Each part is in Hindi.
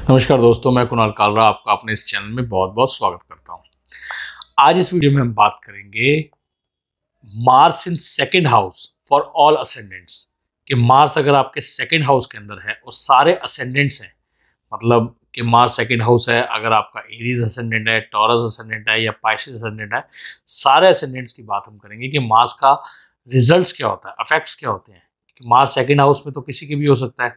नमस्कार दोस्तों, मैं कुणाल कालरा आपका अपने इस चैनल में बहुत बहुत स्वागत करता हूं। आज इस वीडियो में हम बात करेंगे Mars in second house for all ascendants. कि मार्स अगर आपके सेकंड हाउस के अंदर है और सारे असेंडेंट्स हैं, मतलब कि मार्स सेकंड हाउस है, अगर आपका एरीज असेंडेंट है, टॉरस असेंडेंट है या पाइसेस असेंडेंट है, सारे असेंडेंट्स की बात हम करेंगे कि मार्स का रिजल्ट्स क्या होता है, इफेक्ट्स क्या होते हैं। मार्स सेकंड हाउस में तो किसी की भी हो सकता है,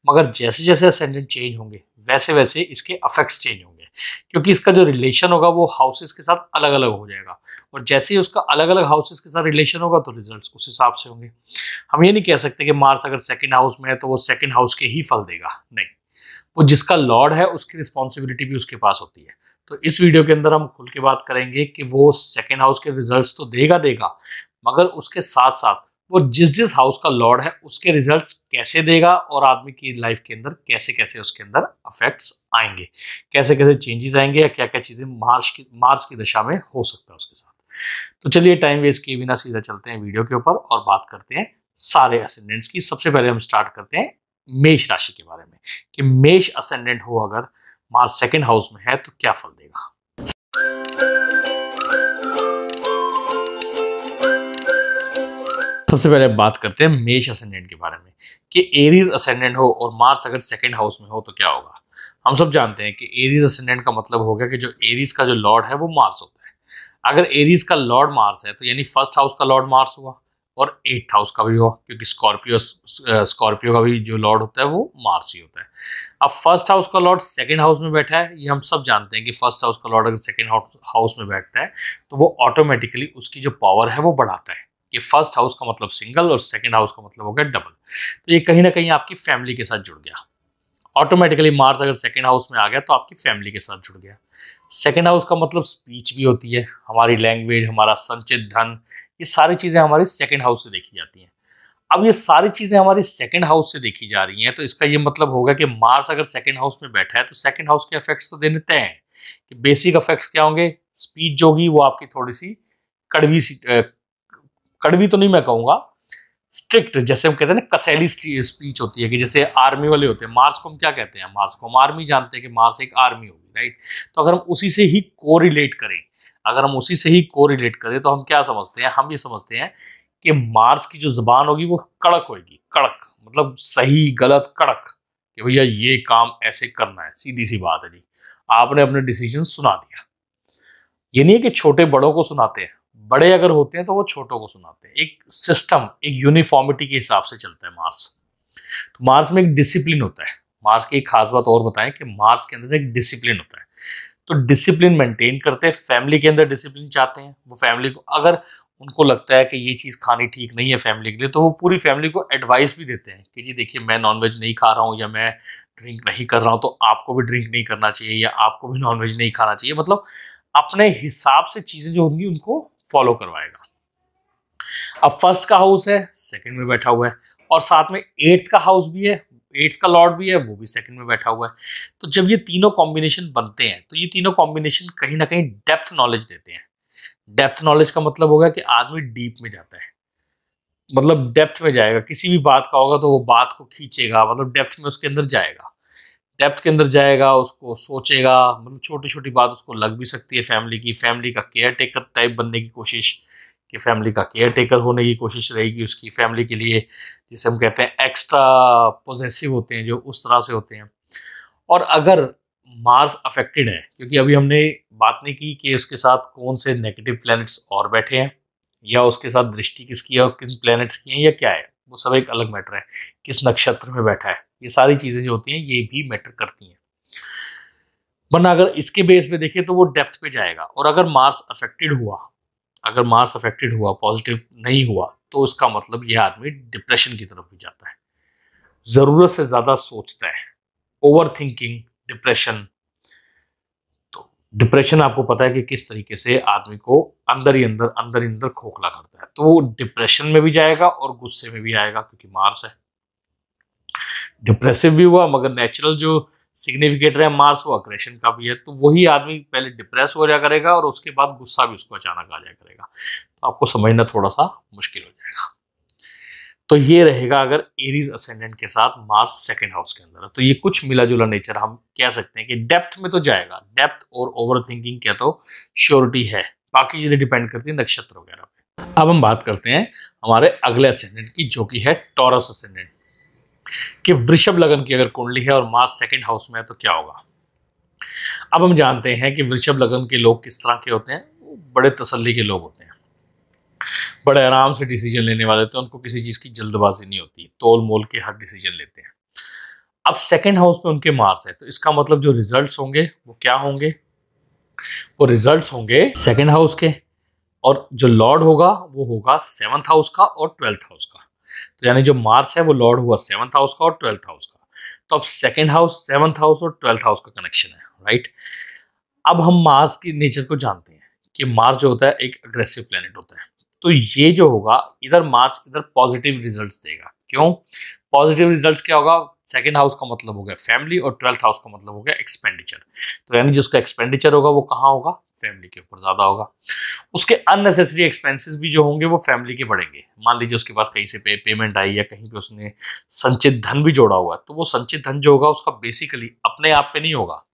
मगर जैसे जैसे असेंडेंट चेंज होंगे वैसे वैसे इसके अफेक्ट्स चेंज होंगे, क्योंकि इसका जो रिलेशन होगा वो हाउसेस के साथ अलग अलग हो जाएगा। और जैसे ही उसका अलग अलग हाउसेस के साथ रिलेशन होगा तो रिजल्ट्स उस हिसाब से होंगे। हम ये नहीं कह सकते कि मार्स अगर सेकंड हाउस में है तो वो सेकंड हाउस के ही फल देगा, नहीं, वो जिसका लॉर्ड है उसकी रिस्पॉन्सिबिलिटी भी उसके पास होती है। तो इस वीडियो के अंदर हम खुल के बात करेंगे कि वो सेकंड हाउस के रिजल्ट्स तो देगा, मगर उसके साथ साथ वो जिस जिस हाउस का लॉर्ड है उसके रिजल्ट्स कैसे देगा और आदमी की लाइफ के अंदर कैसे कैसे उसके अंदर इफेक्ट्स आएंगे, कैसे कैसे चेंजेस आएंगे, या क्या क्या चीजें मार्स की दशा में हो सकता है उसके साथ। तो चलिए टाइम वेस्ट किए बिना सीधा चलते हैं वीडियो के ऊपर और बात करते हैं सारे असेंडेंट्स की। सबसे पहले हम स्टार्ट करते हैं मेष राशि के बारे में कि मेष असेंडेंट हो अगर मार्स सेकंड हाउस में है तो क्या फल देगा। सबसे पहले बात करते हैं मेष असेंडेंट के बारे में कि एरीज असेंडेंट हो और मार्स अगर सेकंड हाउस में हो तो क्या होगा। हम सब जानते हैं कि एरीज असेंडेंट का मतलब हो गया कि जो एरीज का जो लॉर्ड है वो मार्स होता है। अगर एरीज का लॉर्ड मार्स है तो यानी फर्स्ट हाउस का लॉर्ड मार्स हुआ और एट्थ हाउस का भी हुआ, क्योंकि स्कॉर्पियो का भी जो लॉर्ड होता है वो मार्स ही होता है। अब फर्स्ट हाउस का लॉर्ड सेकंड हाउस में बैठा है, ये हम सब जानते हैं कि फर्स्ट हाउस का लॉर्ड अगर सेकंड हाउस में बैठता है तो वो ऑटोमेटिकली उसकी जो पावर है वो बढ़ाता है। कि फर्स्ट हाउस का मतलब सिंगल और सेकंड हाउस का मतलब हो गया डबल। तो ये कहीं ना कहीं आपकी फैमिली के साथ जुड़ गया ऑटोमेटिकली। मार्स अगर सेकंड हाउस में आ गया तो आपकी फैमिली के साथ जुड़ गया। सेकंड हाउस का मतलब स्पीच भी होती है, हमारी लैंग्वेज, हमारा संचित धन, ये सारी चीजें हमारी सेकंड हाउस से देखी जाती हैं। अब ये सारी चीजें हमारी सेकंड हाउस से देखी जा रही हैं तो इसका ये मतलब होगा कि मार्स अगर सेकंड हाउस में बैठा है तो सेकंड हाउस के इफेक्ट्स तो देने तय हैं। कि बेसिक इफेक्ट्स क्या होंगे, स्पीच जो होगी वो आपकी थोड़ी सी कड़वी सी कड़वी तो नहीं मैं कहूंगा, स्ट्रिक्ट, जैसे हम कहते हैं ना कसैली स्पीच होती है, कि जैसे आर्मी वाले होते हैं। मार्स को हम क्या कहते हैं, मार्स को हम आर्मी जानते हैं कि मार्स एक आर्मी होगी, राइट। तो अगर हम उसी से ही कोरिलेट करें तो हम क्या समझते हैं, हम ये समझते हैं कि मार्स की जो जुबान होगी वो कड़क होगी, कड़क मतलब सही गलत कड़क, कि भैया ये काम ऐसे करना है, सीधी सी बात है जी, आपने अपने डिसीजन सुना दिया। ये नहीं है कि छोटे बड़ों को सुनाते हैं, बड़े अगर होते हैं तो वो छोटों को सुनाते हैं। एक सिस्टम, एक यूनिफॉर्मिटी के हिसाब से चलता है मार्स। तो मार्स में एक डिसिप्लिन होता है। मार्स की एक खास बात और बताएं कि मार्स के अंदर एक डिसिप्लिन होता है। तो डिसिप्लिन मेंटेन करते हैं, फैमिली के अंदर डिसिप्लिन चाहते हैं। वो फैमिली को अगर उनको लगता है कि ये चीज़ खानी ठीक नहीं है फैमिली के लिए, तो वो पूरी फैमिली को एडवाइस भी देते हैं कि जी देखिए मैं नॉनवेज नहीं खा रहा हूँ या मैं ड्रिंक नहीं कर रहा हूँ, तो आपको भी ड्रिंक नहीं करना चाहिए या आपको भी नॉनवेज नहीं खाना चाहिए। मतलब अपने हिसाब से चीज़ें जो होंगी उनको फॉलो करवाएगा। अब फर्स्ट का हाउस है, सेकंड में बैठा हुआ है, और साथ में एट्थ का हाउस भी है, एट्थ का लॉर्ड भी है, वो भी सेकंड में बैठा हुआ है। तो जब ये तीनों कॉम्बिनेशन बनते हैं तो ये तीनों कॉम्बिनेशन कहीं ना कहीं डेप्थ नॉलेज देते हैं। डेप्थ नॉलेज का मतलब होगा कि आदमी डीप में जाता है, मतलब डेप्थ में जाएगा। किसी भी बात का होगा तो वो बात को खींचेगा, मतलब डेप्थ में उसके अंदर जाएगा। डेप्थ के अंदर जाएगा, उसको सोचेगा, मतलब छोटी छोटी बात उसको लग भी सकती है फैमिली का केयर टेकर टाइप बनने की कोशिश, कि फैमिली का केयर टेकर होने की कोशिश रहेगी उसकी फैमिली के लिए, जिसे हम कहते हैं एक्स्ट्रा पोजेसिव होते हैं, जो उस तरह से होते हैं। और अगर मार्स अफेक्टेड है, क्योंकि अभी हमने बात नहीं की कि उसके साथ कौन से नेगेटिव प्लैनेट्स और बैठे हैं, या उसके साथ दृष्टि किसकी है और किन प्लैनेट्स की है या क्या है, वो सब एक अलग मैटर है। किस नक्षत्र में बैठा है, ये सारी चीजें जो होती हैं ये भी मैटर करती हैं। वरना अगर इसके बेस पे देखें तो वो डेप्थ पे जाएगा। और अगर मार्स अफेक्टेड हुआ, पॉजिटिव नहीं हुआ, तो उसका मतलब यह आदमी डिप्रेशन की तरफ भी जाता है, जरूरत से ज्यादा सोचता है, ओवर थिंकिंग, डिप्रेशन। तो डिप्रेशन आपको पता है कि किस तरीके से आदमी को अंदर ही अंदर खोखला करता है। तो वो डिप्रेशन में भी जाएगा और गुस्से में भी आएगा, क्योंकि मार्स है। डिप्रेसिव भी हुआ, मगर नेचुरल जो सिग्निफिकेटर है मार्स वो अग्रेशन का भी है। तो वही आदमी पहले डिप्रेस हो जाया करेगा और उसके बाद गुस्सा भी उसको अचानक आ जाया करेगा। तो आपको समझना थोड़ा सा मुश्किल हो जाएगा। तो ये रहेगा अगर एरीज असेंडेंट के साथ मार्स सेकंड हाउस के अंदर। तो ये कुछ मिला जुला नेचर हम कह सकते हैं कि डेप्थ में तो जाएगा, डेप्थ और ओवर थिंकिंग क्या तो श्योरिटी है, बाकी चीजें डिपेंड करती है नक्षत्र वगैरह पे। अब हम बात करते हैं हमारे अगले असेंडेंट की, जो कि है टॉरस असेंडेंट, कि वृषभ लगन की अगर कुंडली है और मार्स सेकंड हाउस में है तो क्या होगा। अब हम जानते हैं कि वृषभ लगन के लोग किस तरह के होते हैं, वो बड़े तसल्ली के लोग होते हैं, बड़े आराम से डिसीजन लेने वाले होते हैं, उनको किसी चीज की जल्दबाजी नहीं होती, तोल मोल के हर डिसीजन लेते हैं। अब सेकंड हाउस में उनके मार्स है, तो इसका मतलब जो रिजल्ट्स होंगे वो क्या होंगे, वो रिजल्ट्स होंगे सेकंड हाउस के, और जो लॉर्ड होगा वो होगा सेवंथ हाउस का और ट्वेल्थ हाउस का। तो यानी जो मार्स है वो लॉर्ड हुआ सेवंथ हाउस का और ट्वेल्थ हाउस का। तो अब सेकंड हाउस, सेवंथ हाउस और ट्वेल्थ हाउस का कनेक्शन है, राइट। अब हम मार्स की नेचर को जानते हैं कि मार्स जो होता है एक अग्रेसिव प्लेनेट होता है। तो ये जो होगा इधर मार्स इधर पॉजिटिव रिजल्ट्स देगा। क्यों पॉजिटिव रिजल्ट्स, क्या होगा, सेकंड हाउस का मतलब हो गया फैमिली और ट्वेल्थ हाउस का मतलब हो गया एक्सपेंडिचर। तो यानी जिसका एक्सपेंडिचर होगा वो कहाँ होगा, फैमिली के ऊपर ज्यादा होगा। उसके अननेसेसरी एक्सपेंसेस भी जो होंगे वो फैमिली के बढ़ेंगे। मान लीजिए उसके पास कहीं से पेमेंट आई या कहीं पे उसने संचित धन भी जोड़ा हुआ है, तो वो संचित धन जो होगा उसका बेसिकली अपने आप पे नहीं होगा,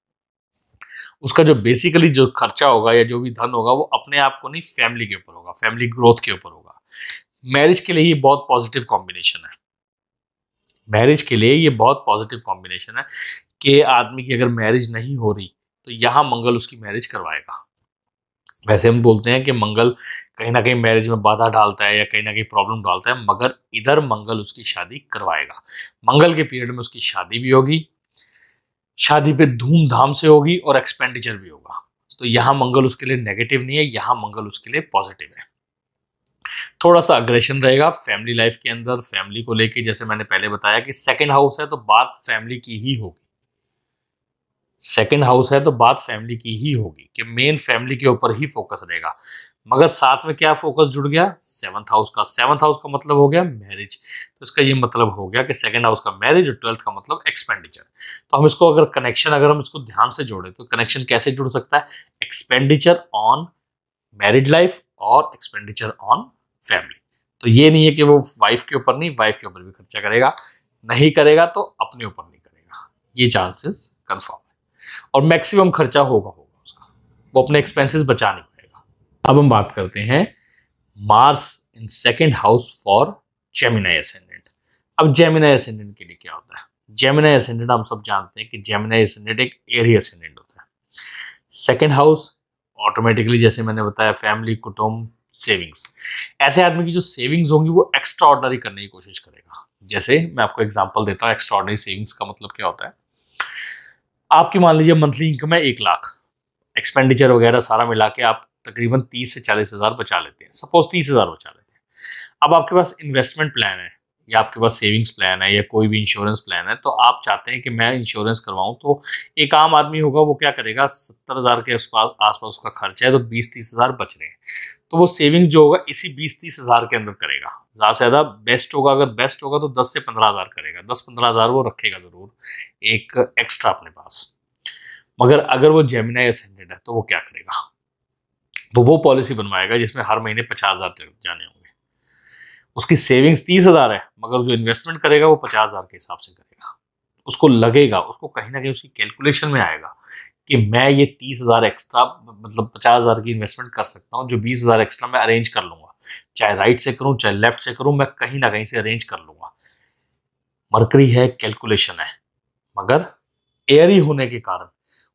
उसका जो बेसिकली जो खर्चा होगा या जो भी धन होगा वो अपने आप को नहीं, फैमिली के ऊपर होगा, फैमिली ग्रोथ के ऊपर होगा। मैरिज के लिए ये बहुत पॉजिटिव कॉम्बिनेशन है, मैरिज के लिए ये बहुत पॉजिटिव कॉम्बिनेशन है कि आदमी की अगर मैरिज नहीं हो रही तो यहाँ मंगल उसकी मैरिज करवाएगा। वैसे हम बोलते हैं कि मंगल कहीं ना कहीं मैरिज में बाधा डालता है या कहीं ना कहीं प्रॉब्लम डालता है, मगर इधर मंगल उसकी शादी करवाएगा। मंगल के पीरियड में उसकी शादी भी होगी, शादी पे धूमधाम से होगी और एक्सपेंडिचर भी होगा। तो यहाँ मंगल उसके लिए नेगेटिव नहीं है, यहाँ मंगल उसके लिए पॉजिटिव है। थोड़ा सा अग्रेशन रहेगा फैमिली लाइफ के अंदर, फैमिली को लेके, जैसे मैंने पहले बताया कि सेकंड हाउस है तो बात फैमिली की ही होगी, सेकंड हाउस है तो बात फैमिली की ही होगी कि मेन फैमिली के ऊपर ही फोकस रहेगा। मगर साथ में क्या फोकस जुड़ गया, सेवंथ हाउस का। सेवंथ हाउस का मतलब हो गया मैरिज, तो इसका ये मतलब हो गया कि सेकंड हाउस का मैरिज और ट्वेल्थ का मतलब एक्सपेंडिचर। तो हम इसको अगर कनेक्शन, अगर हम इसको ध्यान से जोड़े तो कनेक्शन कैसे जुड़ सकता है, एक्सपेंडिचर ऑन मैरिड लाइफ और एक्सपेंडिचर ऑन फैमिली। तो ये नहीं है कि वो वाइफ के ऊपर नहीं, वाइफ के ऊपर भी खर्चा करेगा, नहीं करेगा तो अपने ऊपर नहीं करेगा, ये चांसेस कंफर्म है। और मैक्सिमम खर्चा होगा उसका, वो अपने एक्सपेंसेस बचा नहीं पाएगा। अब हम बात करते हैं Mars in second house for Gemini ascendant. अब जेमिनी असेंडेंट के लिए क्या होता है, जेमिनी असेंडेंट हम सब जानते हैं कि जेमिनी असेंडेंट एक एरी असेंडेंट होता है। सेकंड हाउस ऑटोमेटिकली, जैसे मैंने बताया, फैमिली, कुटुंब, सेविंग्स। ऐसे आदमी की जो सेविंग्स होंगी वो एक्स्ट्रा ऑर्डिनरी करने की कोशिश करेगा। जैसे मैं आपको एग्जांपल देता हूँ, एक्स्ट्रा ऑर्डिनरी सेविंग्स का मतलब क्या होता है। आपकी मान लीजिए मंथली इनकम है 1 लाख, एक्सपेंडिचर वगैरह सारा मिला के आप तकरीबन 30 से 40 हज़ार बचा लेते हैं, सपोज 30 हज़ार बचा लेते हैं। अब आपके पास इन्वेस्टमेंट प्लान है या आपके पास सेविंग्स प्लान है या कोई भी इंश्योरेंस प्लान है, तो आप चाहते हैं कि मैं इंश्योरेंस करवाऊं। तो एक आम आदमी होगा वो क्या करेगा, 70 हज़ार के आसपास उसका खर्चा है, तो 20-30 हज़ार बच रहे हैं, तो वो सेविंग जो होगा इसी 20-30 हज़ार के अंदर करेगा। ज़्यादा से ज़्यादा बेस्ट होगा, अगर बेस्ट होगा तो 10 से 15 हज़ार करेगा, 10-15 हज़ार वो रखेगा जरूर एक एक्स्ट्रा अपने पास। मगर अगर वो जेमिनी असेंडेंट है तो वो क्या करेगा, वो पॉलिसी बनवाएगा जिसमें हर महीने 50 हज़ार जाने होंगे। उसकी सेविंग्स 30 हज़ार है, मगर जो इन्वेस्टमेंट करेगा वो 50 हज़ार के हिसाब से करेगा। उसको लगेगा, उसको कहीं ना कहीं उसकी कैलकुलेशन में आएगा कि मैं ये 30 हज़ार एक्स्ट्रा, मतलब 50 हज़ार की इन्वेस्टमेंट कर सकता हूँ, जो 20 हज़ार एक्स्ट्रा मैं अरेंज कर लूंगा, चाहे राइट से करूँ चाहे लेफ्ट से करूँ, मैं कहीं ना कहीं से अरेंज कर लूंगा। मरकरी है, कैलकुलेशन है, मगर एयरी होने के कारण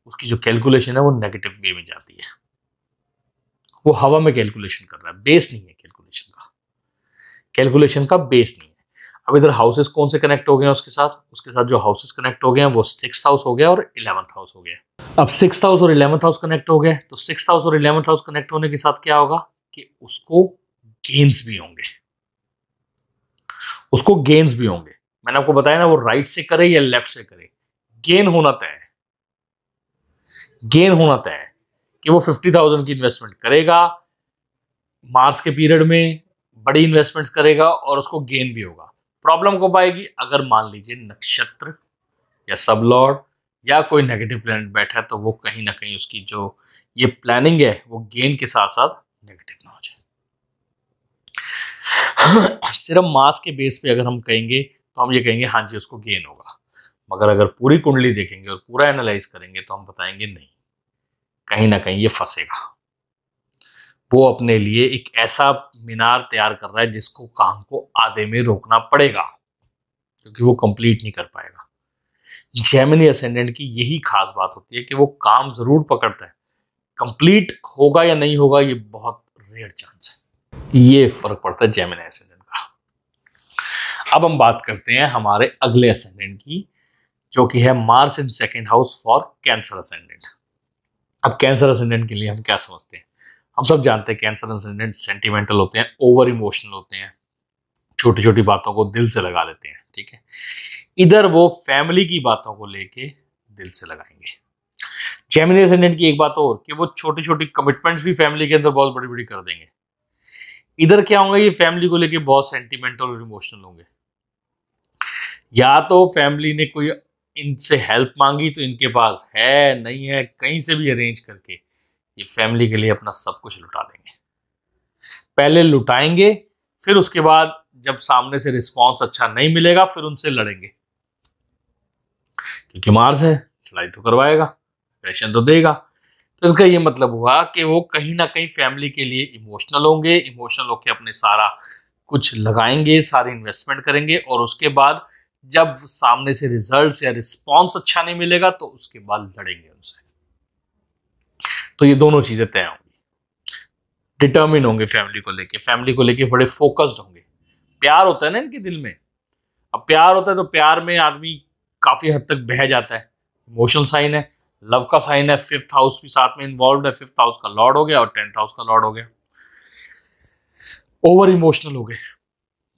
उसकी जो कैलकुलेशन है वो नेगेटिव वे में जाती है। वो हवा में कैलकुलेशन कर रहा है, बेस नहीं है कैलकुलेशन का, कैलकुलेशन का बेस नहीं है। अब इधर हाउसेस कौन से कनेक्ट हो गए हैं उसके साथ जो हाउसेस कनेक्ट हो गए हैं वो 6th हाउस हो गया और 11th हाउस हो गया। अब 6th हाउस और 11th हाउस कनेक्ट हो गए, तो 6th हाउस और 11th हाउस कनेक्ट होने के साथ क्या होगा कि उसको गेन्स भी होंगे, उसको गेन्स भी होंगे। मैंने आपको बताया ना, वो राइट से करे या लेफ्ट से करे, गेन होना तय है, गेन होना तय है कि वो 50,000 की इन्वेस्टमेंट करेगा मार्च के पीरियड में, बड़ी इन्वेस्टमेंट्स करेगा और उसको गेन भी होगा। प्रॉब्लम कब आएगी, अगर मान लीजिए नक्षत्र या सब लॉर्ड या कोई नेगेटिव प्लैनेट बैठा है, तो वो कहीं ना कहीं उसकी जो ये प्लानिंग है वो गेन के साथ साथ नेगेटिव ना हो जाए। सिर्फ मास के बेस पे अगर हम कहेंगे तो हम ये कहेंगे हाँ जी उसको गेन होगा, मगर अगर पूरी कुंडली देखेंगे और पूरा एनालाइज करेंगे तो हम बताएंगे नहीं, कहीं ना कहीं ये फंसेगा। वो अपने लिए एक ऐसा मीनार तैयार कर रहा है जिसको काम को आधे में रोकना पड़ेगा, क्योंकि वो कंप्लीट नहीं कर पाएगा। जेमिनी असेंडेंट की यही खास बात होती है कि वो काम जरूर पकड़ता है, कंप्लीट होगा या नहीं होगा ये बहुत रेयर चांस है। ये फर्क पड़ता है जेमिनी असेंडेंट का। अब हम बात करते हैं हमारे अगले असेंडेंट की, जो कि है Mars in second house for cancer ascendant. अब कैंसर असेंडेंट के लिए हम क्या समझते हैं? हम सब जानते हैं कैंसर असेंडेंट सेंटिमेंटल होते हैं, ओवर इमोशनल होते हैं, छोटी छोटी बातों को दिल से लगा लेते हैं, ठीक है। इधर वो फैमिली की बातों को लेके दिल से लगाएंगे। जेमिनी असेंडेंट की एक बात और कि वो छोटी छोटी कमिटमेंट्स भी फैमिली के अंदर बहुत बड़ी बड़ी कर देंगे। इधर क्या होगा, ये फैमिली को लेके बहुत सेंटिमेंटल और इमोशनल होंगे। या तो फैमिली ने कोई इनसे हेल्प मांगी तो इनके पास है नहीं है, कहीं से भी अरेंज करके ये फैमिली के लिए अपना सब कुछ लुटा देंगे। पहले लुटाएंगे, फिर उसके बाद जब सामने से रिस्पॉन्स अच्छा नहीं मिलेगा फिर उनसे लड़ेंगे, क्योंकि मार्स है, लड़ाई तो करवाएगा, प्रेशर तो देगा। तो इसका ये मतलब हुआ कि वो कहीं ना कहीं फैमिली के लिए इमोशनल होंगे, इमोशनल होकर अपने सारा कुछ लगाएंगे, सारी इन्वेस्टमेंट करेंगे, और उसके बाद जब सामने से रिजल्ट्स या रिस्पॉन्स अच्छा नहीं मिलेगा तो उसके बाद लड़ेंगे उनसे। तो ये दोनों चीजें तय होंगी। डिटर्मिन होंगे फैमिली को लेके बड़े फोकस्ड होंगे। प्यार होता है ना इनके दिल में। अब प्यार होता है तो प्यार में आदमी काफी हद तक बह जाता है। इमोशनल साइन है, लव का साइन है, 5th हाउस भी साथ में इन्वॉल्व है, 5th हाउस का लॉर्ड हो गया और 10th हाउस का लॉर्ड हो गया। ओवर इमोशनल हो गए,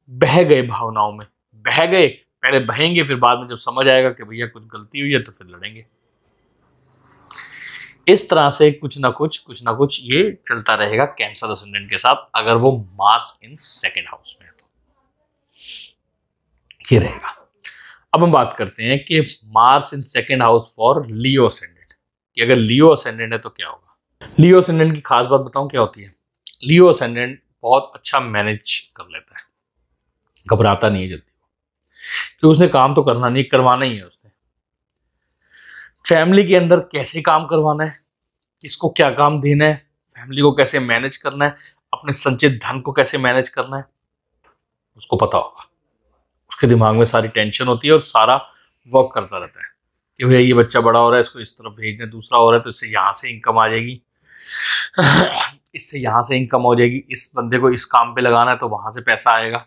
बह गए भावनाओं में, बह गए। पहले बहेंगे, फिर बाद में जब समझ आएगा कि भैया कुछ गलती हुई है तो फिर लड़ेंगे। इस तरह से कुछ ना कुछ ये चलता रहेगा कैंसर असेंडेंट के साथ, अगर वो मार्स इन सेकेंड हाउस में है तो ये रहेगा। अब हम बात करते हैं कि Mars in second house for Leo ascendant, कि अगर लियो असेंडेंट है तो क्या होगा। लियो असेंडेंट की खास बात बताऊं क्या होती है। लियो असेंडेंट बहुत अच्छा मैनेज कर लेता है, घबराता नहीं है जल्दी, कि उसने काम तो करना नहीं, करवाना ही है उसने। फैमिली के अंदर कैसे काम करवाना है, किसको क्या काम देना है, फैमिली को कैसे मैनेज करना है, अपने संचित धन को कैसे मैनेज करना है, उसको पता होगा। उसके दिमाग में सारी टेंशन होती है और सारा वर्क करता रहता है कि भैया ये बच्चा बड़ा हो रहा है, इसको इस तरफ भेजना, दूसरा हो रहा है तो इससे यहाँ से इनकम आ जाएगी, इससे यहाँ से इनकम हो जाएगी, इस बंदे को इस काम पे लगाना है तो वहां से पैसा आएगा।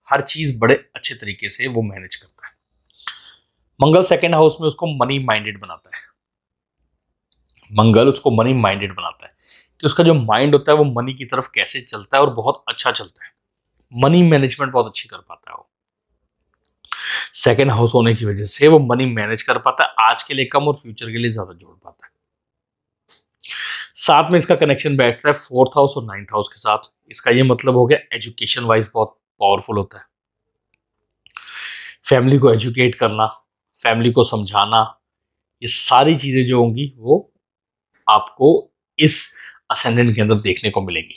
हर चीज बड़े अच्छे तरीके से वो मैनेज करता है। मंगल सेकेंड हाउस में उसको मनी माइंडेड बनाता है। मंगल उसको मनी माइंडेड बनाता है कि उसका जो माइंड होता है वो मनी की तरफ कैसे चलता है और बहुत अच्छा चलता है। मनी मैनेजमेंट बहुत अच्छी कर पाता है वो। सेकेंड हाउस होने की वजह से वो मनी मैनेज कर पाता है, आज के लिए कम और फ्यूचर के लिए ज्यादा जोड़ पाता है। साथ में इसका कनेक्शन बैठता है 4th हाउस और 9th हाउस के साथ। इसका ये मतलब हो गया एजुकेशन वाइज बहुत पावरफुल होता है। फैमिली को एजुकेट करना, फैमिली को समझाना, ये सारी चीजें जो होंगी वो आपको इस असेंडेंट के अंदर देखने को मिलेंगी।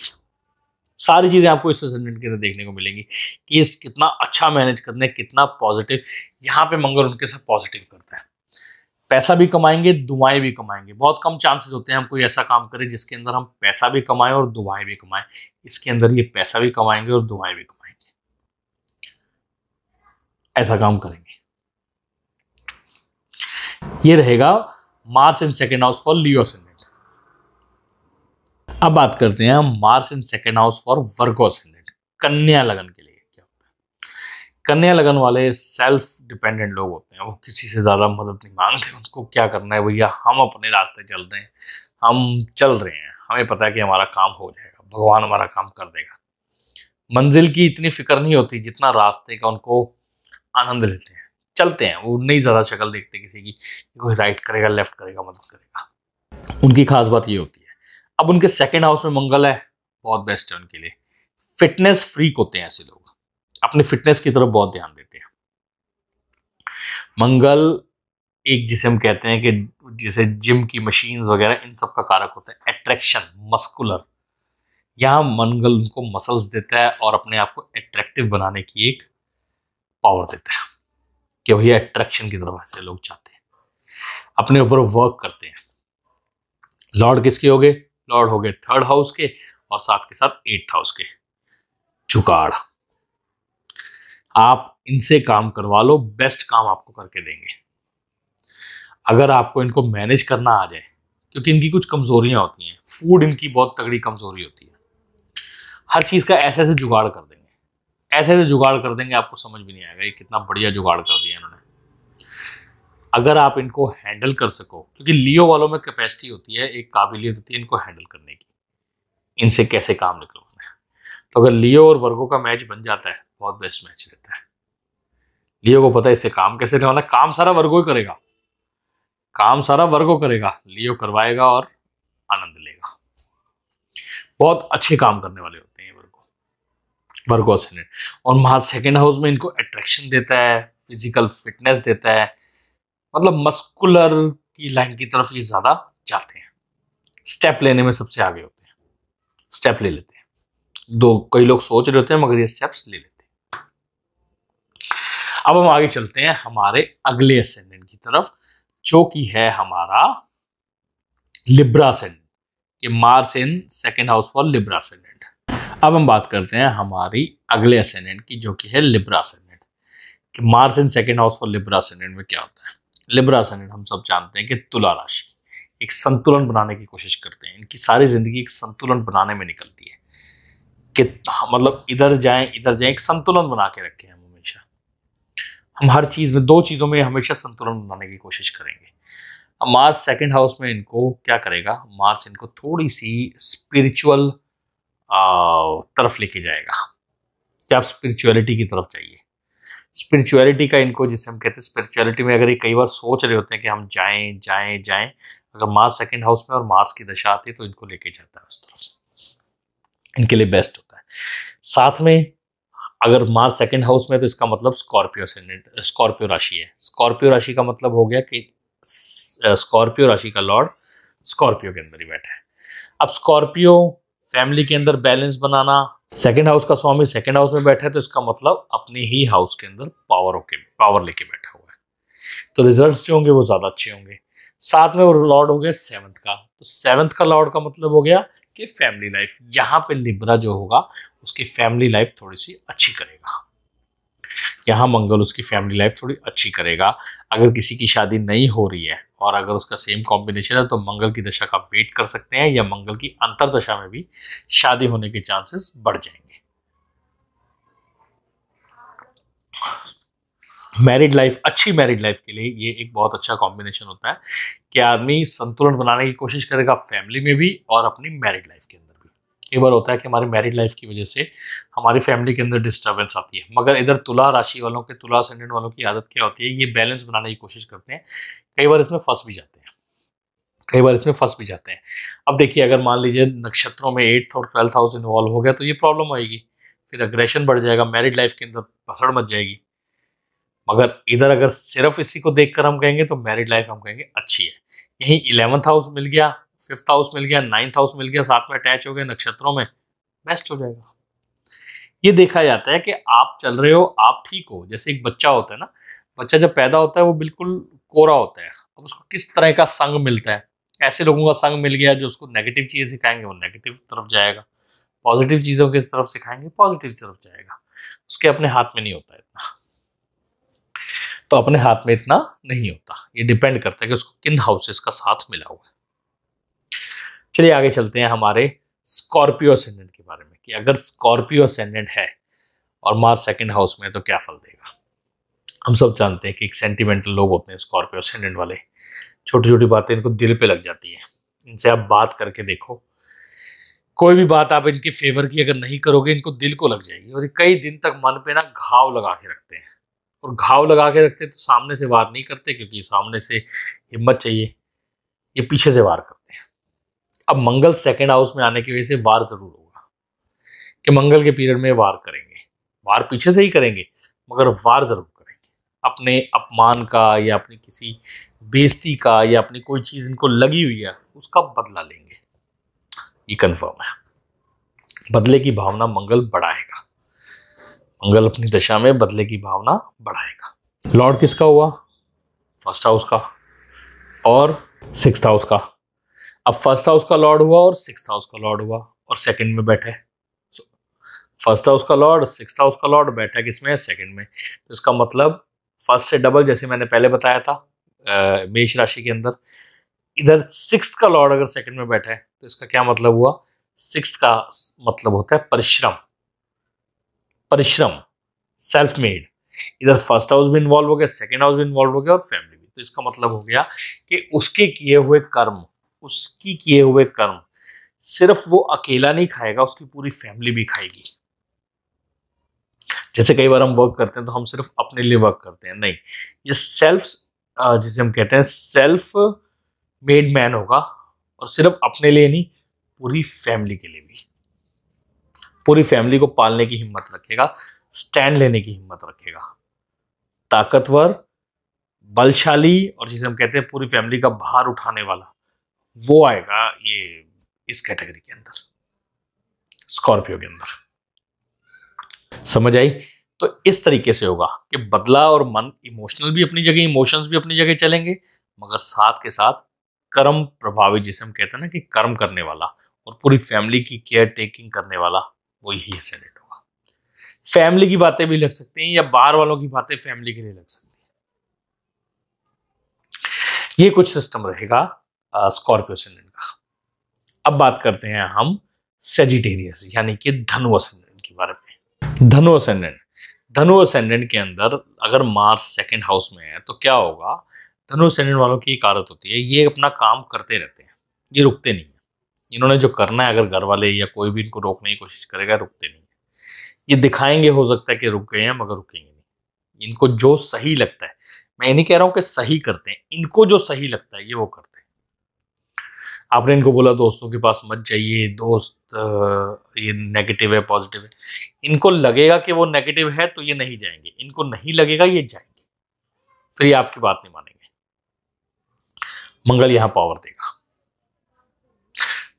सारी चीजें आपको इस असेंडेंट के अंदर देखने को मिलेंगी कि इस कितना अच्छा मैनेज करना है, कितना पॉजिटिव। यहाँ पे मंगल उनके साथ पॉजिटिव करता है। पैसा भी कमाएंगे, दुआएं भी कमाएंगे। बहुत कम चांसेस होते हैं हम कोई ऐसा काम करें जिसके अंदर हम पैसा भी कमाएं और दुआएं भी कमाएं। इसके अंदर ये पैसा भी कमाएंगे और दुआएं भी कमाएंगे, ऐसा काम करेंगे। ये रहेगा Mars in second house for Leo ascendant. अब बात करते हैं हम Mars in second house for Virgo ascendant, कन्या लगन के लिए। क्या होता है, कन्या लगन वाले सेल्फ डिपेंडेंट लोग होते हैं। वो किसी से ज्यादा मदद नहीं मांगते। उनको क्या करना है, भैया हम अपने रास्ते चल रहे हैं, हम चल रहे हैं, हमें पता है कि हमारा काम हो जाएगा, भगवान हमारा काम कर देगा। मंजिल की इतनी फिक्र नहीं होती जितना रास्ते का उनको आनंद लेते हैं, चलते हैं। वो नहीं ज्यादा शक्ल देखते किसी की, कोई राइट करेगा, लेफ्ट करेगा, मदद करेगा। उनकी खास बात ये होती है। अब उनके सेकेंड हाउस में मंगल है, बहुत बेस्ट है उनके लिए। फिटनेस फ्रीक होते हैं ऐसे लोग, अपने फिटनेस की तरफ बहुत ध्यान देते हैं। मंगल एक जिसे हम कहते हैं कि जिसे जिम की मशीन्स वगैरह इन सब का कारक होता है। अट्रैक्शन, मस्कुलर, यहाँ मंगल उनको मसल्स देता है और अपने आप को अट्रैक्टिव बनाने की एक पावर देता है कि भैया अट्रैक्शन की तरफ ऐसे लोग चाहते हैं, अपने ऊपर वर्क करते हैं। लॉर्ड किसके हो गए? लॉर्ड हो गए 3rd हाउस के और साथ के साथ 8th हाउस के। जुगाड़, आप इनसे काम करवा लो, बेस्ट काम आपको करके देंगे। अगर आपको इनको मैनेज करना आ जाए, क्योंकि इनकी कुछ कमजोरियां होती हैं, फूड इनकी बहुत तगड़ी कमजोरी होती है, हर चीज का ऐसे ऐसे जुगाड़ कर देंगे, ऐसे ऐसे जुगाड़ कर देंगे, आपको समझ भी नहीं आएगा ये कितना बढ़िया जुगाड़ कर दिया इन्होंने। अगर आप इनको हैंडल कर सको, क्योंकि लियो वालों में कैपेसिटी होती है, एक काबिलियत होती है इनको हैंडल करने की, इनसे कैसे काम निकलवाना है। तो अगर लियो और वर्गो का मैच बन जाता है, बहुत बेस्ट मैच रहता है। लियो को पता है इससे काम कैसे करवाना, काम सारा वर्गो ही करेगा, काम सारा वर्गो करेगा, लियो करवाएगा और आनंद लेगा। बहुत अच्छे काम करने वाले होते हैं वर्गो असेंडेंट। और मार्स 2nd हाउस में इनको अट्रैक्शन देता है, फिजिकल फिटनेस देता है, मतलब मस्कुलर की लाइन की तरफ ये ज्यादा जाते हैं, स्टेप लेने में सबसे आगे होते हैं, स्टेप ले लेते हैं। कई लोग सोच रहे होते हैं मगर ये स्टेप्स ले लेते हैं। अब हम आगे चलते हैं हमारे अगले असेंडेंट की तरफ, जो कि है हमारा लिब्रा असेंडेंट, कि Mars in 2nd house for Libra ascendant. अब हम बात करते हैं हमारी अगले असेंडेंट की, जो कि है लिब्रा असेंडेंट, कि Mars in 2nd house for Libra ascendant में क्या होता है। लिब्रा असेंडेंट हम सब जानते हैं कि तुला राशि, एक संतुलन बनाने की कोशिश करते हैं, इनकी सारी जिंदगी एक संतुलन बनाने में निकलती है, कि मतलब इधर जाएं, एक संतुलन बना के रखें हम हमेशा। हम हर चीज में, 2 चीजों में हमेशा संतुलन बनाने की कोशिश करेंगे। अब मार्स 2nd हाउस में इनको क्या करेगा, मार्स इनको थोड़ी सी स्पिरिचुअल तरफ लेके जाएगा, क्या आप स्पिरिचुअलिटी की तरफ चाहिए। स्पिरिचुअलिटी का इनको, जिसे हम कहते हैं स्पिरिचुअलिटी में, अगर ये कई बार सोच रहे होते हैं कि हम जाएं जाएं जाएं, अगर मार्स 2nd हाउस में और मार्स की दशा आती है तो इनको लेके जाता है उस तरफ, इनके लिए बेस्ट होता है। साथ में अगर मार्स 2nd हाउस में तो इसका मतलब स्कॉर्पियो राशि है। स्कॉर्पियो राशि का मतलब हो गया कि स्कॉर्पियो राशि का लॉर्ड स्कॉर्पियो के अंदर ही बैठा है। अब स्कॉर्पियो फैमिली के अंदर बैलेंस बनाना, 2nd हाउस का स्वामी 2nd हाउस में बैठा है तो इसका मतलब अपने ही हाउस के अंदर पावर लेके बैठा हुआ है, तो रिजल्ट्स जो होंगे वो ज्यादा अच्छे होंगे। साथ में वो लॉर्ड हो गया 7th का, तो 7th का लॉर्ड का मतलब हो गया कि फैमिली लाइफ, यहाँ पे लिब्रा जो होगा उसकी फैमिली लाइफ थोड़ी सी अच्छी करेगा, यहाँ मंगल उसकी फैमिली लाइफ थोड़ी अच्छी करेगा। अगर किसी की शादी नहीं हो रही है और अगर उसका सेम कॉम्बिनेशन है तो मंगल की दशा का वेट कर सकते हैं, या मंगल की अंतर दशा में भी शादी होने के चांसेस बढ़ जाएंगे। मैरिड लाइफ, अच्छी मैरिड लाइफ के लिए ये एक बहुत अच्छा कॉम्बिनेशन होता है कि आदमी संतुलन बनाने की कोशिश करेगा फैमिली में भी और अपनी मैरिड लाइफ के अंदर भी। कई बार होता है कि हमारी मैरिड लाइफ की वजह से हमारी फैमिली के अंदर डिस्टर्बेंस आती है, मगर इधर तुला राशि वालों के, तुला असेंडेंट वालों की आदत क्या होती है, ये बैलेंस बनाने की कोशिश करते हैं, कई बार इसमें फंस भी जाते हैं। अब देखिए, अगर मान लीजिए नक्षत्रों में 8th और 12th हाउस इन्वॉल्व हो गया तो ये प्रॉब्लम आएगी, फिर अग्रेशन बढ़ जाएगा, मैरिड लाइफ के अंदर भसड़ मच जाएगी। मगर इधर अगर सिर्फ इसी को देखकर हम कहेंगे तो मैरिड लाइफ हम कहेंगे अच्छी है। यही 11th हाउस मिल गया, 5th हाउस मिल गया, 9th हाउस मिल गया, साथ में अटैच हो गए नक्षत्रों में, बेस्ट हो जाएगा। ये देखा जाता है कि आप चल रहे हो, आप ठीक हो। जैसे एक बच्चा होता है ना, बच्चा जब पैदा होता है वो बिल्कुल कोरा होता है, अब उसको किस तरह का संग मिलता है, ऐसे लोगों का संग मिल गया जो उसको नेगेटिव चीजें सिखाएंगे वो नेगेटिव तरफ जाएगा, पॉजिटिव चीजों की तरफ सिखाएंगे पॉजिटिव तरफ जाएगा। उसके अपने हाथ में नहीं होता इतना, तो अपने हाथ में इतना नहीं होता, ये डिपेंड करता है कि उसको किन हाउसेस का साथ मिला हुआ है। चलिए आगे चलते हैं हमारे स्कॉर्पियो असेंडेंट के बारे में, कि अगर स्कॉर्पियो असेंडेंट है और मार्स 2nd हाउस में तो क्या फल देगा। हम सब जानते हैं कि एक सेंटिमेंटल लोग होते हैं स्कॉर्पियो असेंडेंट वाले, छोटी छोटी बातें इनको दिल पे लग जाती है। इनसे आप बात करके देखो, कोई भी बात आप इनके फेवर की अगर नहीं करोगे इनको दिल को लग जाएगी, और कई दिन तक मन पे ना घाव लगा के रखते हैं, और घाव लगा के रखते तो सामने से वार नहीं करते, क्योंकि सामने से हिम्मत चाहिए, ये पीछे से वार करते हैं। अब मंगल 2nd हाउस में आने की वजह से वार जरूर होगा, कि मंगल के पीरियड में वार करेंगे, वार पीछे से ही करेंगे मगर वार जरूर करेंगे, अपने अपमान का या अपनी किसी बेइज्जती का या अपनी कोई चीज इनको लगी हुई है उसका बदला लेंगे, ये कंफर्म है। बदले की भावना मंगल बढ़ाएगा। मंगल अपनी दशा में बदले की भावना बढ़ाएगा। लॉर्ड किसका हुआ? फर्स्ट हाउस का और सिक्स्थ हाउस का। अब फर्स्ट हाउस का लॉर्ड हुआ और सिक्स्थ हाउस का लॉर्ड हुआ और सेकंड में बैठा है। फर्स्ट हाउस का लॉर्ड, सिक्स्थ हाउस का लॉर्ड बैठा है किसमें? सेकंड में। तो इसका मतलब फर्स्ट से डबल, जैसे मैंने पहले बताया था मेष राशि के अंदर। इधर सिक्स्थ का लॉर्ड अगर सेकंड में बैठा है तो इसका क्या मतलब हुआ? सिक्स्थ का मतलब होता है परिश्रम, परिश्रम, सेल्फ मेड। इधर फर्स्ट हाउस भी इन्वॉल्व हो गया, सेकंड हाउस भी इन्वॉल्व हो गया और फैमिली भी। तो इसका मतलब हो गया कि उसके किए हुए कर्म, उसकी किए हुए कर्म सिर्फ वो अकेला नहीं खाएगा, उसकी पूरी फैमिली भी खाएगी। जैसे कई बार हम वर्क करते हैं तो हम सिर्फ अपने लिए वर्क करते हैं, नहीं, ये सेल्फ, जिसे हम कहते हैं सेल्फ मेड मैन होगा और सिर्फ अपने लिए नहीं, पूरी फैमिली के लिए भी। पूरी फैमिली को पालने की हिम्मत रखेगा, स्टैंड लेने की हिम्मत रखेगा, ताकतवर, बलशाली, और जिसे हम कहते हैं पूरी फैमिली का भार उठाने वाला, वो आएगा ये इस कैटेगरी के अंदर, स्कॉर्पियो के अंदर। समझ आई? तो इस तरीके से होगा कि बदला और मन इमोशनल भी अपनी जगह, इमोशंस भी अपनी जगह चलेंगे, मगर साथ के साथ कर्म प्रभावित, जिसे हम कहते हैं ना कि कर्म करने वाला और पूरी फैमिली की केयर टेकिंग करने वाला, वो यही एसेंडेंट होगा। फैमिली की बातें भी लग सकती हैं या बाहर वालों की बातें फैमिली के लिए लग सकती हैं। ये कुछ सिस्टम रहेगा स्कॉर्पियो एसेंडेंट का। अब बात करते हैं हम सेजिटेरियस यानी कि धनु एसेंडेंट के बारे में। धनु एसेंडेंट, धनु असेंडेंट के अंदर अगर मार्स सेकंड हाउस में है तो क्या होगा? धनु असेंडेंट वालों की एक आदत होती है, ये अपना काम करते रहते हैं, ये रुकते नहीं है। इन्होंने जो करना है, अगर घर वाले या कोई भी इनको रोकने की कोशिश करेगा, रुकते नहीं है। ये दिखाएंगे, हो सकता है कि रुक गए हैं, मगर रुकेंगे नहीं। इनको जो सही लगता है, मैं ये नहीं कह रहा हूं कि सही करते हैं, इनको जो सही लगता है ये वो करते हैं। आपने इनको बोला दोस्तों के पास मत जाइए, दोस्त ये नेगेटिव है पॉजिटिव है, इनको लगेगा कि वो नेगेटिव है तो ये नहीं जाएंगे, इनको नहीं लगेगा ये जाएंगे, फिर ये आपकी बात नहीं मानेंगे। मंगल यहां पावर देगा,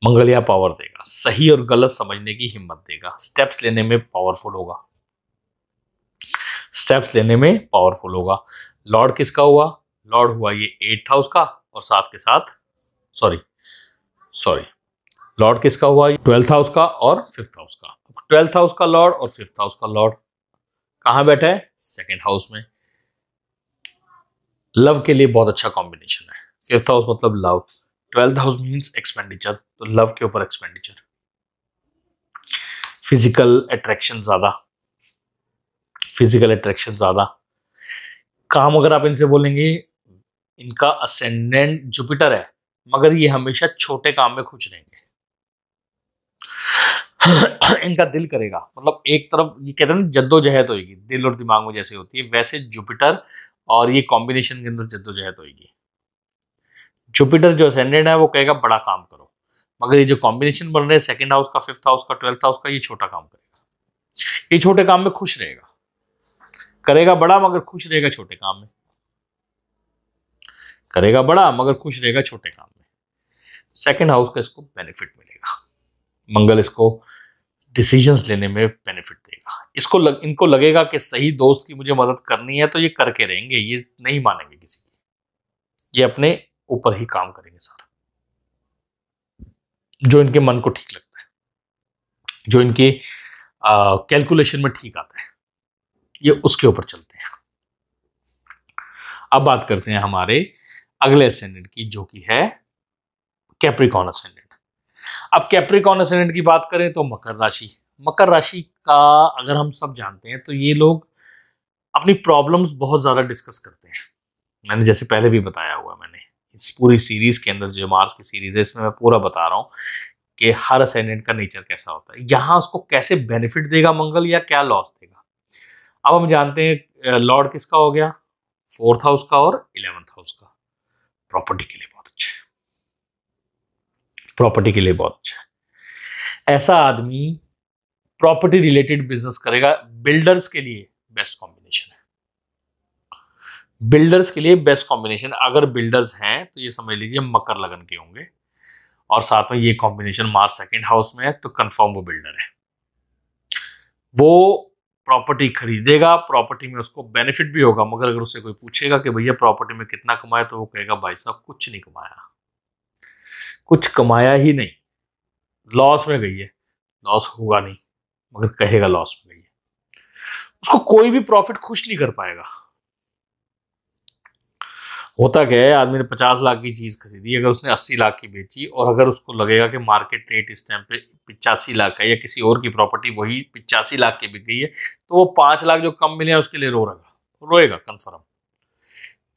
मंगल यहां पावर देगा, सही और गलत समझने की हिम्मत देगा, स्टेप्स लेने में पावरफुल होगा, स्टेप्स लेने में पावरफुल होगा। लॉर्ड किसका हुआ? लॉर्ड हुआ ये एट्थ हाउस का और साथ के साथ सॉरी लॉर्ड किसका हुआ? ट्वेल्थ हाउस का और फिफ्थ हाउस का। ट्वेल्थ हाउस का लॉर्ड और फिफ्थ हाउस का लॉर्ड कहां बैठा है? सेकेंड हाउस में। लव के लिए बहुत अच्छा कॉम्बिनेशन है। फिफ्थ हाउस मतलब love, twelfth house means expenditure, तो लव के ऊपर एक्सपेंडिचर, फिजिकल अट्रैक्शन ज्यादा, फिजिकल अट्रैक्शन ज्यादा। काम अगर आप इनसे बोलेंगे, इनका असेंडेंट जुपिटर है, मगर ये हमेशा छोटे काम में खुश रहेंगे। इनका दिल करेगा, मतलब एक तरफ ये कहते हैं ना जद्दोजहद होगी, दिल और दिमाग में जैसे होती है, वैसे जुपिटर और ये कॉम्बिनेशन के अंदर जद्दोजहद होगी। जुपिटर जो असेंडेंट है वो कहेगा बड़ा काम करो, मगर ये जो कॉम्बिनेशन बन रहे हैं सेकंड हाउस का, फिफ्थ हाउस का, ट्वेल्थ हाउस का, ये छोटा काम करेगा। ये छोटे काम में खुश रहेगा, करेगा बड़ा मगर खुश रहेगा छोटे काम में, करेगा बड़ा मगर खुश रहेगा छोटे काम में। सेकंड हाउस का इसको बेनिफिट मिलेगा, मंगल इसको डिसीजंस लेने में बेनिफिट देगा। इनको लगेगा कि सही दोस्त की मुझे मदद करनी है तो ये करके रहेंगे, ये नहीं मानेंगे किसी की, ये अपने ऊपर ही काम करेंगे सारा, जो इनके मन को ठीक लगता है, जो इनके कैलकुलेशन में ठीक आता है, ये उसके ऊपर चलते हैं। अब बात करते हैं हमारे अगले असेंडेंट की, जो कि है कैप्रिकॉर्न असेंडेंट। अब कैप्रिकॉर्न असेंडेंट की बात करें तो मकर राशि, मकर राशि का अगर हम सब जानते हैं तो ये लोग अपनी प्रॉब्लम्स बहुत ज्यादा डिस्कस करते हैं। मैंने जैसे पहले भी बताया हुआ, मैंने इस पूरी सीरीज के अंदर, जो मार्स की सीरीज है, इसमें मैं पूरा बता रहा हूं कि हर असेंडेंट का नेचर कैसा होता है, यहां उसको कैसे बेनिफिट देगा मंगल या क्या लॉस देगा। अब हम जानते हैं लॉर्ड किसका हो गया? फोर्थ हाउस का और 11th हाउस का। प्रॉपर्टी के लिए बहुत अच्छा है, प्रॉपर्टी के लिए बहुत अच्छा है। ऐसा आदमी प्रॉपर्टी रिलेटेड बिजनेस करेगा, बिल्डर्स के लिए बेस्ट कॉम्बिनेशन है, बिल्डर्स के लिए बेस्ट कॉम्बिनेशन। अगर बिल्डर्स हैं तो ये समझ लीजिए मकर लगन के होंगे, और साथ में ये कॉम्बिनेशन मार्स सेकंड हाउस में है, तो कंफर्म वो बिल्डर है। वो प्रॉपर्टी खरीदेगा, प्रॉपर्टी में उसको बेनिफिट भी होगा, मगर अगर उससे कोई पूछेगा कि भैया प्रॉपर्टी में कितना कमाया, तो वो कहेगा भाई साहब कुछ नहीं कमाया, कुछ कमाया ही नहीं, लॉस में गई है। लॉस होगा नहीं, मगर कहेगा लॉस में गई है। उसको कोई भी प्रॉफिट खुश नहीं कर पाएगा। होता क्या है, आदमी ने 50 लाख की चीज खरीदी, अगर उसने 80 लाख की बेची और अगर उसको लगेगा कि मार्केट रेट इस टाइम पे 85 लाख है, या किसी और की प्रॉपर्टी वही 85 लाख की बिक गई है, तो वो 5 लाख जो कम मिले हैं उसके लिए रोएगा कंफर्म।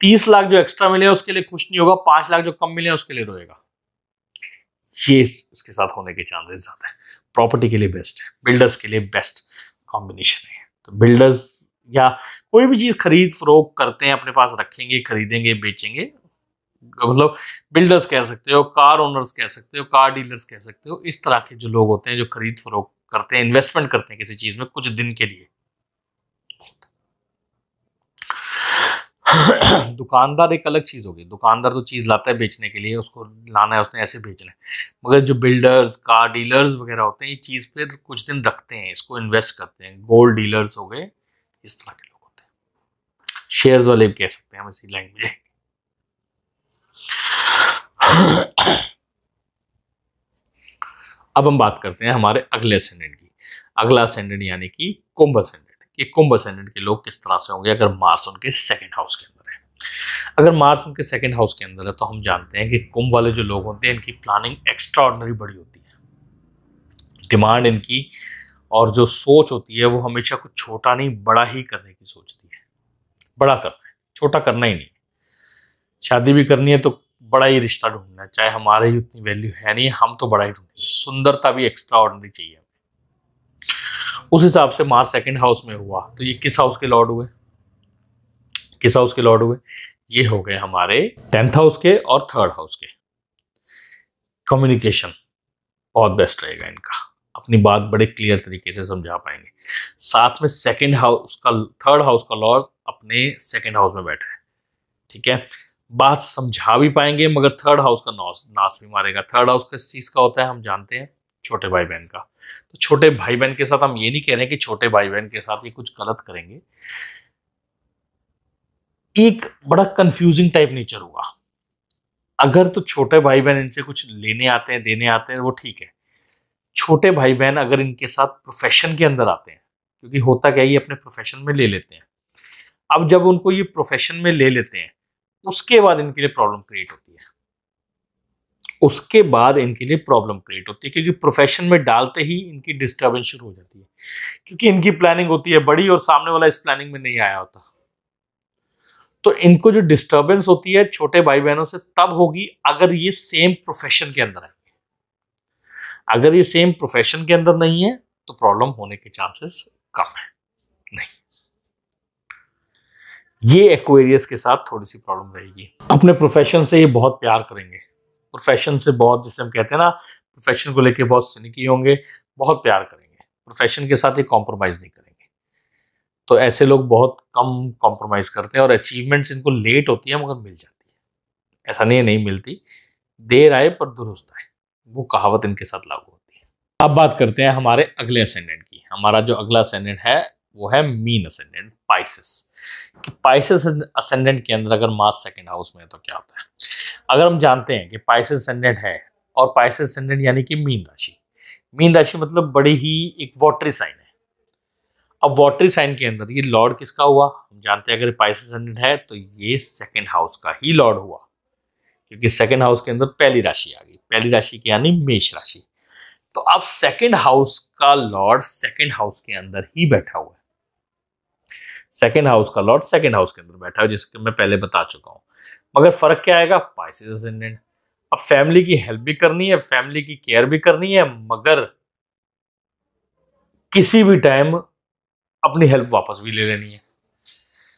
30 लाख जो एक्स्ट्रा मिले हैं उसके लिए खुश नहीं होगा, 5 लाख जो कम मिले हैं उसके लिए रोएगा। ये इसके साथ होने के चांसेस ज्यादा है। प्रॉपर्टी के लिए बेस्ट है, बिल्डर्स के लिए बेस्ट कॉम्बिनेशन है। तो बिल्डर्स या कोई भी चीज खरीद फरोख्त करते हैं, अपने पास रखेंगे, खरीदेंगे, बेचेंगे, मतलब बिल्डर्स कह सकते हो, कार ओनर्स कह सकते हो, कार डीलर्स कह सकते हो, इस तरह के जो लोग होते हैं जो खरीद फरोख्त करते हैं, इन्वेस्टमेंट करते हैं किसी चीज में कुछ दिन के लिए। दुकानदार एक अलग चीज होगी, दुकानदार तो चीज लाता है बेचने के लिए, उसको लाना है, उसने ऐसे बेचना है। मगर जो बिल्डर्स, कार डीलर्स वगैरह होते हैं, ये चीज पे कुछ दिन रखते हैं, इसको इन्वेस्ट करते हैं। गोल्ड डीलर्स हो गए, इस तरह के लोग होते हैं। शेयर्स वाले भी कह सकते हैं हम इसी लैंग्वेज। अब हम बात करते हैं हमारे अगले असेंडेंट की। अगला असेंडेंट यानी कि कुंभ असेंडेंट। कि कुंभ असेंडेंट के लोग किस तरह से होंगे अगर मार्स उनके सेकंड हाउस के अंदर है। अगर मार्स उनके सेकंड हाउस के अंदर है तो हम जानते हैं कि कुंभ वाले जो लोग होते हैं इनकी प्लानिंग एक्स्ट्रा ऑर्डिनरी बड़ी होती है। डिमांड इनकी और जो सोच होती है वो हमेशा कुछ छोटा नहीं बड़ा ही करने की सोचती है। बड़ा करना है, छोटा करना ही नहीं। शादी भी करनी है तो बड़ा ही रिश्ता ढूंढना है, चाहे हमारे ही उतनी वैल्यू है नहीं, हम तो बड़ा ही ढूंढेंगे। सुंदरता भी एक्स्ट्रा ऑर्डिनरी चाहिए। उस हिसाब से मार्स सेकंड हाउस में हुआ तो ये किस हाउस के लॉर्ड हुए? किस हाउस के लॉर्ड हुए? ये हो गए हमारे 10th हाउस के और 3rd हाउस के। कम्युनिकेशन बहुत बेस्ट रहेगा इनका, अपनी बात बड़े क्लियर तरीके से समझा पाएंगे। साथ में सेकंड हाउस का, 3rd हाउस का लॉर्ड अपने सेकंड हाउस में बैठा है, ठीक है। बात समझा भी पाएंगे, मगर 3rd हाउस का नाश भी मारेगा। 3rd हाउस किस चीज का होता है हम जानते हैं, छोटे भाई बहन का। तो छोटे भाई बहन के साथ हम ये नहीं कह रहे कि छोटे भाई बहन के साथ ये कुछ गलत करेंगे, एक बड़ा कंफ्यूजिंग टाइप नेचर होगा। अगर तो छोटे भाई बहन इनसे कुछ लेने आते हैं, देने आते हैं, वो ठीक है। छोटे भाई बहन अगर इनके साथ प्रोफेशन के अंदर आते हैं, क्योंकि होता क्या है ये अपने प्रोफेशन में ले लेते हैं। अब जब उनको ये प्रोफेशन में ले लेते हैं उसके बाद इनके लिए प्रॉब्लम क्रिएट होती है। उसके बाद इनके लिए प्रॉब्लम क्रिएट होती है, क्योंकि प्रोफेशन में डालते ही इनकी डिस्टर्बेंस शुरू हो जाती है, क्योंकि इनकी प्लानिंग होती है बड़ी और सामने वाला इस प्लानिंग में नहीं आया होता। तो इनको जो डिस्टर्बेंस होती है छोटे भाई बहनों से तब होगी अगर ये सेम प्रोफेशन के अंदर आएंगे। अगर ये सेम प्रोफेशन के अंदर नहीं है तो प्रॉब्लम होने के चांसेस कम है। नहीं, ये एक्वेरियस के साथ थोड़ी सी प्रॉब्लम रहेगी। अपने प्रोफेशन से ये बहुत प्यार करेंगे, प्रोफेशन से बहुत, जिसे हम कहते हैं ना, प्रोफेशन को लेके बहुत सिनिकी होंगे, बहुत प्यार करेंगे, प्रोफेशन के साथ ये कॉम्प्रोमाइज नहीं करेंगे। तो ऐसे लोग बहुत कम कॉम्प्रोमाइज करते हैं और अचीवमेंट्स इनको लेट होती है मगर मिल जाती है। ऐसा नहीं है नहीं मिलती, देर आए पर दुरुस्त आए, वो कहावत इनके साथ लागू होती है। अब बात करते हैं हमारे अगले असेंडेंट की। हमारा जो अगला असेंडेंट है वो है मीन असेंडेंट, पाइसेस। कि पाइसेस असेंडेंट के अंदर अगर मार्स सेकंड हाउस में है तो क्या होता है? अगर हम जानते हैं कि पाइसेस असेंडेंट है, और पाइसेस असेंडेंट यानी कि मीन राशि। मीन राशि मतलब बड़ी ही एक वाटरी साइन है। अब वाटरी साइन के अंदर ये लॉर्ड किसका हुआ? हम जानते हैं अगर पाइसेस असेंडेंट है तो ये सेकंड हाउस का ही लॉर्ड हुआ, क्योंकि सेकंड हाउस के अंदर पहली राशि आ गई। पहली राशि की यानी मेष राशि। तो अब सेकंड हाउस का लॉर्ड सेकंड हाउस के अंदर ही बैठा हुआ है। सेकंड हाउस का लॉर्ड सेकंड हाउस के अंदर बैठा है, जिसके मैं पहले बता चुका हूं। मगर फर्क क्या आएगा? Pisces ascendant. अब फैमिली की हेल्प भी करनी है, फैमिली की केयर भी करनी है, मगर किसी भी टाइम अपनी हेल्प वापस भी ले लेनी है।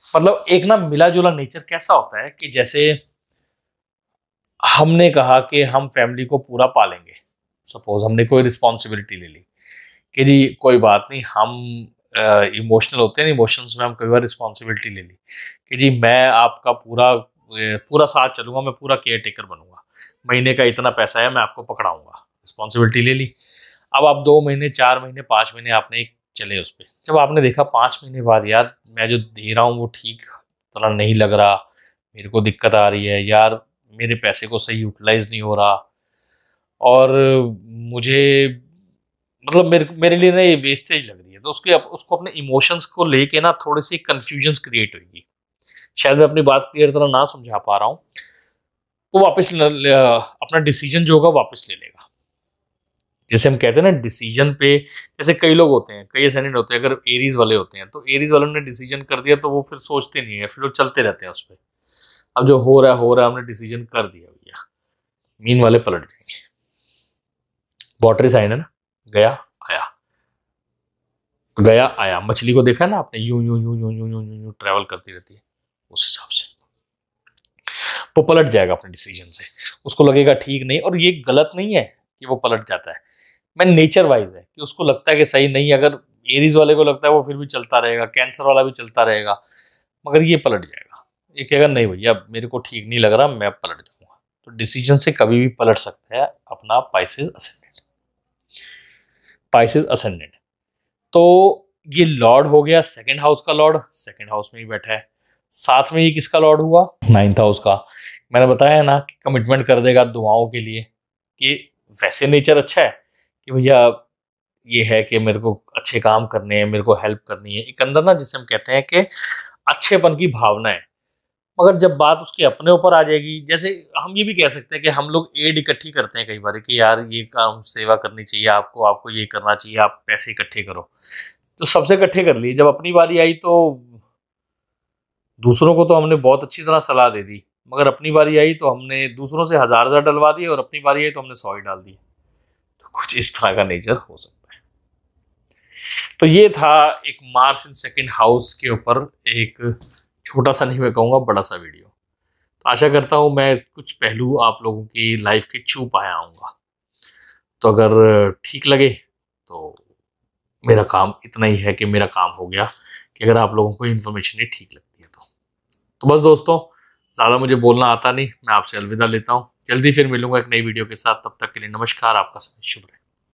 मतलब एक ना मिला जुला नेचर कैसा होता है कि जैसे हमने कहा कि हम फैमिली को पूरा पालेंगे, सपोज हमने कोई रिस्पॉन्सिबिलिटी ले ली कि जी कोई बात नहीं, हम इमोशनल होते हैं, इमोशंस में हम कई बार रिस्पॉन्सिबिलिटी ले ली कि जी मैं आपका पूरा पूरा साथ चलूंगा, मैं पूरा केयर टेकर बनूंगा, महीने का इतना पैसा है मैं आपको पकड़ाऊंगा, रिस्पॉन्सिबिलिटी ले ली। अब आप 2 महीने, 4 महीने, 5 महीने आपने चले उस पर। जब आपने देखा 5 महीने बाद यार मैं जो दे रहा हूँ वो ठीक तरह नहीं लग रहा, मेरे को दिक्कत आ रही है यार, मेरे पैसे को सही यूटिलाइज नहीं हो रहा, और मुझे मतलब मेरे लिए ना ये वेस्टेज लग रही है, तो उसको अपने इमोशंस को लेके ना थोड़ी सी कंफ्यूजन क्रिएट होगी। शायद मैं अपनी बात क्लियर तरह ना समझा पा रहा हूँ। तो वापस अपना डिसीजन जो होगा वापस ले लेगा। जैसे हम कहते हैं ना डिसीजन पे, जैसे कई लोग होते हैं, कई असेंडेंट होते हैं, अगर एरीज वाले होते हैं तो एरीज वालों ने डिसीजन कर दिया तो वो फिर सोचते नहीं है, फिर वो चलते रहते हैं उस पर। अब जो हो रहा है हमने डिसीजन कर दिया भैया, मीन वाले पलट जाएंगे। वाटरी साइन है ना, गया आया, गया आया। मछली को देखा है ना आपने, यूं यूं यूं यूं यूं यूं यूं यूं ट्रैवल करती रहती है, उस हिसाब से वो पलट जाएगा अपने डिसीजन से। उसको लगेगा ठीक नहीं, और ये गलत नहीं है कि वो पलट जाता है, मैं नेचर वाइज है कि उसको लगता है कि सही नहीं। अगर एरीज वाले को लगता है वो फिर भी चलता रहेगा, कैंसर वाला भी चलता रहेगा, मगर ये पलट जाएगा, ये कहेगा नहीं भैया मेरे को ठीक नहीं लग रहा, मैं पलट जाऊंगा। तो डिसीजन से कभी भी पलट सकता है अपना पाइसेस असेंडेंट। पाइसेस असेंडेंट तो ये लॉर्ड हो गया, सेकंड हाउस का लॉर्ड, सेकंड हाउस में ही बैठा है। साथ में ये किसका लॉर्ड हुआ, 9th हाउस का। मैंने बताया ना कि कमिटमेंट कर देगा दुआओं के लिए, कि वैसे नेचर अच्छा है कि भैया ये है कि मेरे को अच्छे काम करने हैं, मेरे को हेल्प करनी है, एक अंदर ना जिसे हम कहते हैं कि अच्छेपन की भावना है। मगर जब बात उसके अपने ऊपर आ जाएगी, जैसे हम ये भी कह सकते हैं कि हम लोग एड इकट्ठी करते हैं कई बार कि यार ये काम सेवा करनी चाहिए आपको, आपको ये करना चाहिए, आप पैसे इकट्ठे करो, तो सबसे इकट्ठे कर लिए। जब अपनी बारी आई तो दूसरों को तो हमने बहुत अच्छी तरह सलाह दे दी, मगर अपनी बारी आई तो हमने दूसरों से 1000 डलवा दिए, और अपनी बारी आई तो हमने 100 ही डाल दिए। तो कुछ इस तरह का नेचर हो सकता है। तो ये था एक मार्स इन सेकंड हाउस के ऊपर एक छोटा सा, नहीं मैं कहूँगा बड़ा सा वीडियो। तो आशा करता हूँ मैं कुछ पहलू आप लोगों की लाइफ के छू पाया आऊँगा। तो अगर ठीक लगे तो मेरा काम इतना ही है कि मेरा काम हो गया, कि अगर आप लोगों को इन्फॉर्मेशन ही ठीक लगती है तो बस दोस्तों, ज़्यादा मुझे बोलना आता नहीं, मैं आपसे अलविदा लेता हूँ। जल्दी फिर मिलूंगा एक नई वीडियो के साथ, तब तक के लिए नमस्कार, आपका समय शुभ रहे।